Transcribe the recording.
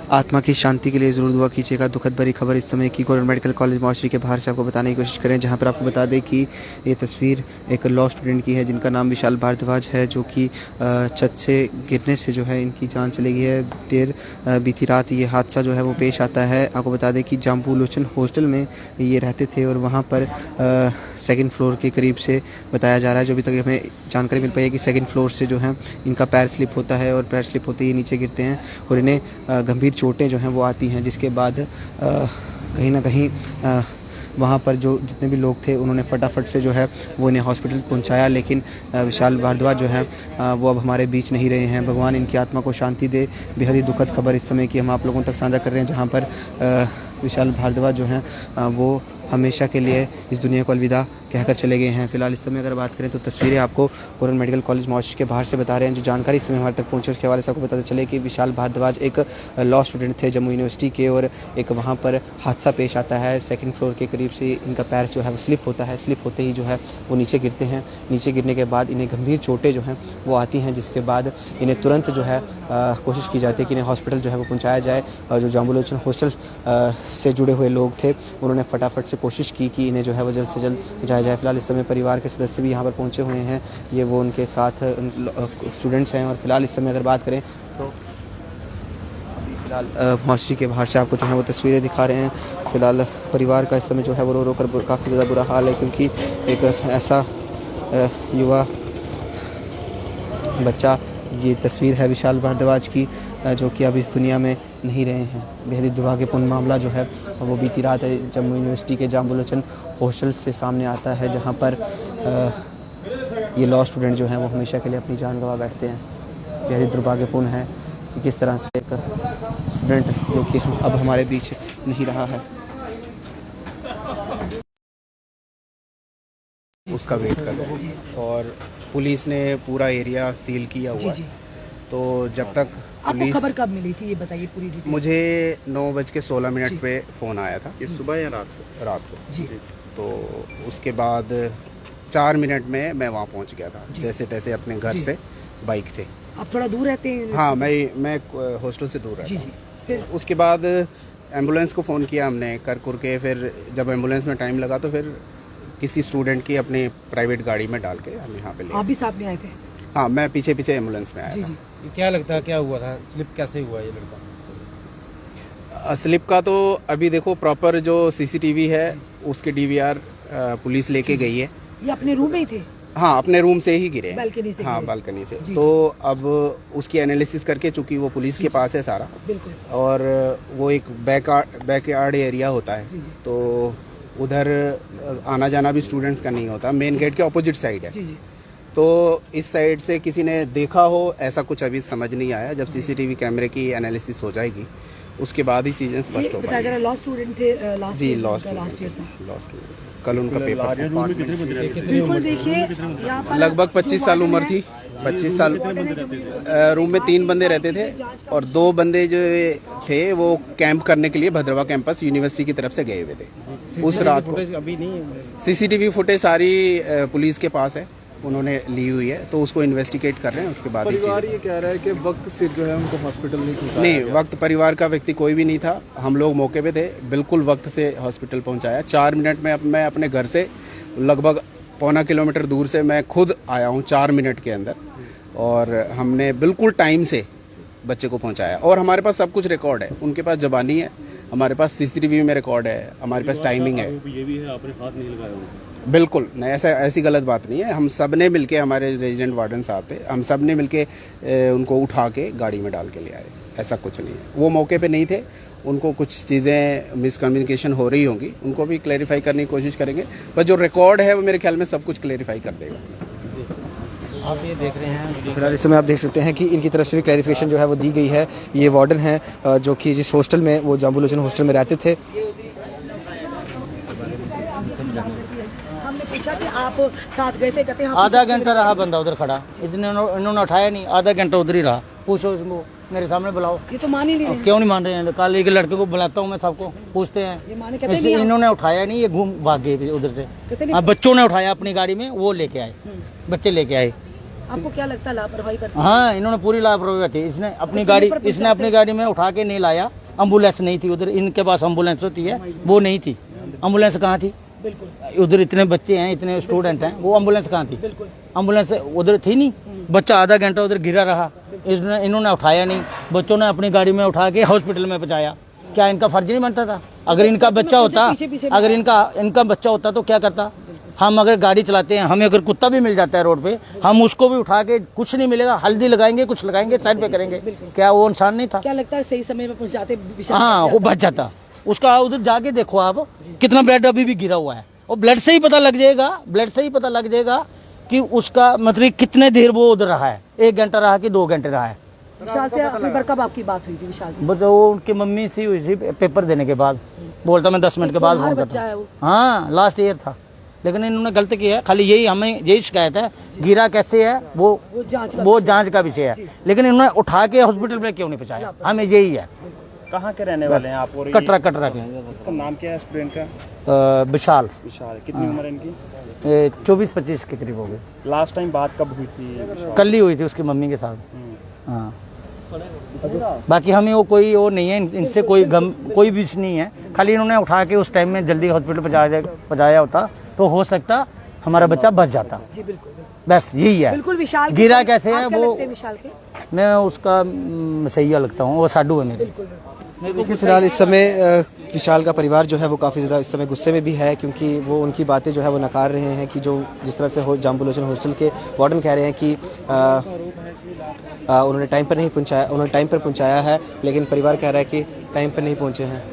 आत्मा की शांति के लिए ज़रूर दुआ कीजिएगा। दुखद भरी खबर इस समय की गवर्नमेंट मेडिकल कॉलेज मॉर्चरी के बाहर से आपको बताने की कोशिश करें, जहां पर आपको बता दें कि ये तस्वीर एक लॉ स्टूडेंट की है जिनका नाम विशाल भारद्वाज है, जो कि छत से गिरने से जो है इनकी जान चली गई है। बीती रात ये हादसा जो है वो पेश आता है। आपको बता दें कि जाम्बू लोचन हॉस्टल में ये रहते थे और वहाँ पर सेकंड फ्लोर के करीब से बताया जा रहा है, जो अभी तक हमें जानकारी मिल पाई है कि सेकंड फ्लोर से जो है इनका पैर स्लिप होता है और पैर स्लिप होते ही नीचे गिरते हैं और इन्हें गंभीर चोटें जो हैं वो आती हैं, जिसके बाद कहीं ना कहीं वहाँ पर जो जितने भी लोग थे उन्होंने फटाफट से जो है वो इन्हें हॉस्पिटल पहुँचाया। लेकिन विशाल भारद्वाज जो है वो अब हमारे बीच नहीं रहे हैं। भगवान इनकी आत्मा को शांति दे। बेहद ही दुखद खबर इस समय की हम आप लोगों तक साझा कर रहे हैं, जहाँ पर विशाल भारद्वाज जो हैं वो हमेशा के लिए इस दुनिया को अलविदा कहकर चले गए हैं। फिलहाल इस समय अगर बात करें तो तस्वीरें आपको गवर्नमेंट मेडिकल कॉलेज मॉर्चरी के बाहर से बता रहे हैं। जो जानकारी इस समय हमारे तक पहुंची उसके हवाले से आपको बताते चले कि विशाल भारद्वाज एक लॉ स्टूडेंट थे जम्मू यूनिवर्सिटी के, और एक वहां पर हादसा पेश आता है। सेकंड फ्लोर के करीब से इनका पैर जो है वो स्लिप होता है। स्लिप होते ही जो है वो नीचे गिरते हैं। नीचे गिरने के बाद इन्हें गंभीर चोटें जो हैं वो आती हैं, जिसके बाद इन्हें तुरंत जो है कोशिश की जाती है कि इन्हें हॉस्पिटल जो है वो पहुँचाया जाए। जो जाम्बू लोचन हॉस्टल से जुड़े हुए लोग थे उन्होंने फटाफट से कोशिश की कि इन्हें जो है वो जल्द से जल्द पहुँचाया जाए। फिलहाल इस समय परिवार के सदस्य भी यहाँ पर पहुँचे हुए हैं, ये वो उनके साथ स्टूडेंट्स हैं। और फिलहाल इस समय अगर बात करें तो फिलहाल मॉर्चरी के बाहर से आपको जो है वो तस्वीरें दिखा रहे हैं। फिलहाल परिवार का इस समय जो है वो रो रो कर काफ़ी ज़्यादा बुरा हाल है, क्योंकि एक ऐसा युवा बच्चा, ये तस्वीर है विशाल भारद्वाज की, जो कि अब इस दुनिया में नहीं रहे हैं। बेहद ही दुर्भाग्यपूर्ण मामला जो है वो बीती रात जम्मू यूनिवर्सिटी के जाम्बू लोचन हॉस्टल से सामने आता है, जहां पर ये लॉ स्टूडेंट जो हैं वो हमेशा के लिए अपनी जान गंवा बैठते हैं। बेहद ही दुर्भाग्यपूर्ण है कि किस तरह से एक स्टूडेंट जो कि अब हमारे बीच नहीं रहा है, उसका वेट कर रहे हैं। और पुलिस ने पूरा एरिया सील किया हुआ है। तो जब तक आपको खबर कब मिली थी ये बताइए पूरी डिटेल। मुझे 9:16 पे फ़ोन आया था। ये सुबह या रात को जी। तो उसके बाद 4 मिनट में मैं वहाँ पहुँच गया था, जैसे तैसे अपने घर से बाइक से। आप थोड़ा दूर रहते हैं? हाँ, मैं हॉस्टल से दूर रहता हूँ। फिर उसके बाद एम्बुलेंस को फ़ोन किया हमने कर के। फिर जब एम्बुलेंस में टाइम लगा तो फिर किसी स्टूडेंट की अपनी प्राइवेट गाड़ी में डाल के हम यहाँ पे ले। आप भी साथ में आए थे? हाँ, मैं पीछे एम्बुलेंस में आया था। क्या लगता है क्या हुआ था? स्लिप कैसे हुआ ये लड़का? स्लिप का तो अभी देखो प्रॉपर जो सीसीटीवी है उसके डीवीआर पुलिस लेके गई है। ये अपने रूम में ही थे? हाँ, अपने रूम से ही गिरे। बालकनी से? हाँ, बालकनी से। तो अब उसकी एनालिसिस करके, चूंकि वो पुलिस के पास है सारा, बिल्कुल, और वो एक बैकयार्ड एरिया होता है, तो उधर आना जाना भी स्टूडेंट्स का नहीं होता। मेन गेट के ऑपोजिट साइड है। तो इस साइड से किसी ने देखा हो ऐसा कुछ अभी समझ नहीं आया। जब सीसीटीवी कैमरे की एनालिसिस हो जाएगी उसके बाद ही चीजें स्पष्ट हो पाएंगी। लॉ स्टूडेंट थे? जी, लॉ स्टूडेंट। कल उनका पेपर था। बिल्कुल, देखिए लगभग 25 साल उम्र थी। 25 साल। रूम में 3 बंदे रहते थे और 2 बंदे जो थे वो कैंप करने के लिए भद्रवा कैंपस यूनिवर्सिटी की तरफ से गए हुए थे उस रात को। अभी नहीं, सीसीटीवी फुटेज सारी पुलिस के पास है, उन्होंने ली हुई है, तो उसको इन्वेस्टिगेट कर रहे हैं। उसके बाद परिवार ये कह रहा है कि वक्त सिर जो है उनको हॉस्पिटल नहीं पहुंचाया। नहीं, वक्त परिवार का व्यक्ति कोई भी नहीं था। हम लोग मौके पे थे, बिल्कुल वक्त से हॉस्पिटल पहुंचाया। 4 मिनट में मैं अपने घर से लगभग 1.25 किलोमीटर दूर से मैं खुद आया हूं 4 मिनट के अंदर, और हमने बिल्कुल टाइम से बच्चे को पहुंचाया। और हमारे पास सब कुछ रिकॉर्ड है, उनके पास जबानी है, हमारे पास सीसीटीवी में रिकॉर्ड है, हमारे पास टाइमिंग है। ये भी है आपने हाथ नहीं लगाया उनको? बिल्कुल नहीं, ऐसी गलत बात नहीं है। हम सब ने मिलके, हमारे रेजिडेंट वार्डन साहब थे, हम सब ने मिलके उनको उठा के गाड़ी में डाल के ले आए। ऐसा कुछ नहीं है। वो मौके पे नहीं थे, उनको कुछ चीज़ें मिसकम्युनिकेशन हो रही होंगी, उनको भी क्लैरिफाई करने की कोशिश करेंगे। पर जो रिकॉर्ड है वो मेरे ख्याल में सब कुछ क्लैरिफाई कर देगा। आप ये देख रहे हैं, फिलहाल इस समय आप देख सकते हैं कि इनकी तरफ से भी क्लैरिफिकेशन जो है वो दी गई है। ये वार्डन है जो कि जिस हॉस्टल में वो जाम्बू लोचन हॉस्टल में रहते थे। हमने पूछा कि आप साथ गए थे, कहते हैं आधा घंटा रहा बंदा उधर खड़ा, इन्होंने उठाया नहीं, आधा घंटा उधर ही रहा। पूछो इसको, मेरे सामने बुलाओ। ये तो मान ही नहीं रहे। क्यों नहीं मान रहे हैं? कल एक लड़के को बुलाता हूँ मैं, सबको पूछते हैं, ये माने कहते नहीं। इन्होंने उठाया नहीं, ये घूम भाग गए उधर से। बच्चों ने उठाया अपनी गाड़ी में, वो लेके आए, बच्चे लेके आए। आपको क्या लगता है लापरवाही करते हाँ, इन्होंने पूरी लापरवाही की। इसने अपनी गाड़ी में उठा के नहीं लाया। एम्बुलेंस नहीं थी उधर, इनके पास एम्बुलेंस होती है, वो नहीं थी। एम्बुलेंस कहाँ थी? बिल्कुल उधर इतने बच्चे हैं, इतने स्टूडेंट हैं, वो एम्बुलेंस कहाँ थी? बिल्कुल एम्बुलेंस उधर थी नहीं। बच्चा आधा घंटा उधर गिरा रहा, इन्होंने उठाया नहीं। बच्चों ने अपनी गाड़ी में उठा के हॉस्पिटल में पहुंचाया। क्या इनका फर्ज नहीं बनता था? अगर इनका बच्चा होता, अगर इनका बच्चा होता तो क्या करता? हम अगर गाड़ी चलाते हैं, हमें अगर कुत्ता भी मिल जाता है रोड पे, हम उसको भी उठा के, कुछ नहीं मिलेगा, हल्दी लगाएंगे, कुछ लगाएंगे, साइड पे करेंगे। क्या वो इंसान नहीं था? क्या लगता है सही समय में पहुंचाते विशाल हाँ, वो बच जाता। उसका उधर जाके देखो आप, कितना ब्लड अभी भी गिरा हुआ है, और ब्लड से ही पता लग जाएगा कि उसका मतलब कितने देर वो उधर रहा है। 1 घंटा रहा कि 2 घंटे रहा है। विशाल से आखिरी बार कब आपकी बात हुई थी विशाल से? बस वो उनकी मम्मी से हुई थी पेपर देने के बाद। बोलता मैं 10 मिनट के बाद फोन बच्चा करता। है वो। हाँ, लास्ट ईयर था, लेकिन इन्होंने गलत किया है। खाली यही शिकायत है, गिरा कैसे है वो जांच का विषय है। लेकिन इन्होंने उठा के हॉस्पिटल में क्यों नहीं पहुंचाया, हमें यही है। कहाँ के रहने वाले हैं आप? और कटरा के। इसका नाम क्या है स्टूडेंट का? विशाल। कितनी उम्र है इनकी? 24-25 के करीब हो गए। लास्ट टाइम बात कब हुई थी? कल ही हुई थी उसकी मम्मी के साथ। हाँ, बाकी हमें वो नहीं है, इनसे कोई विश नहीं है। खाली इन्होंने उठा के उस टाइम में जल्दी हॉस्पिटल पहुंचाया होता तो हो सकता हमारा बच्चा बच जाता। जी बिल्कुल बस यही है। बिल्कुल। विशाल गिरा कैसे है आप क्या वो? लगते हैं विशाल के? मैं उसका सैया लगता हूँ, वो साडू है मेरे। देखिए फिलहाल इस समय विशाल का परिवार जो है वो काफ़ी ज़्यादा इस समय गुस्से में भी है, क्योंकि वो उनकी बातें जो है वो नकार रहे हैं कि जो जिस तरह से जाम्बू लोचन हॉस्टल के वार्डन कह रहे हैं कि उन्होंने टाइम पर पहुंचाया है, लेकिन परिवार कह रहा है कि टाइम पर नहीं पहुंचे हैं।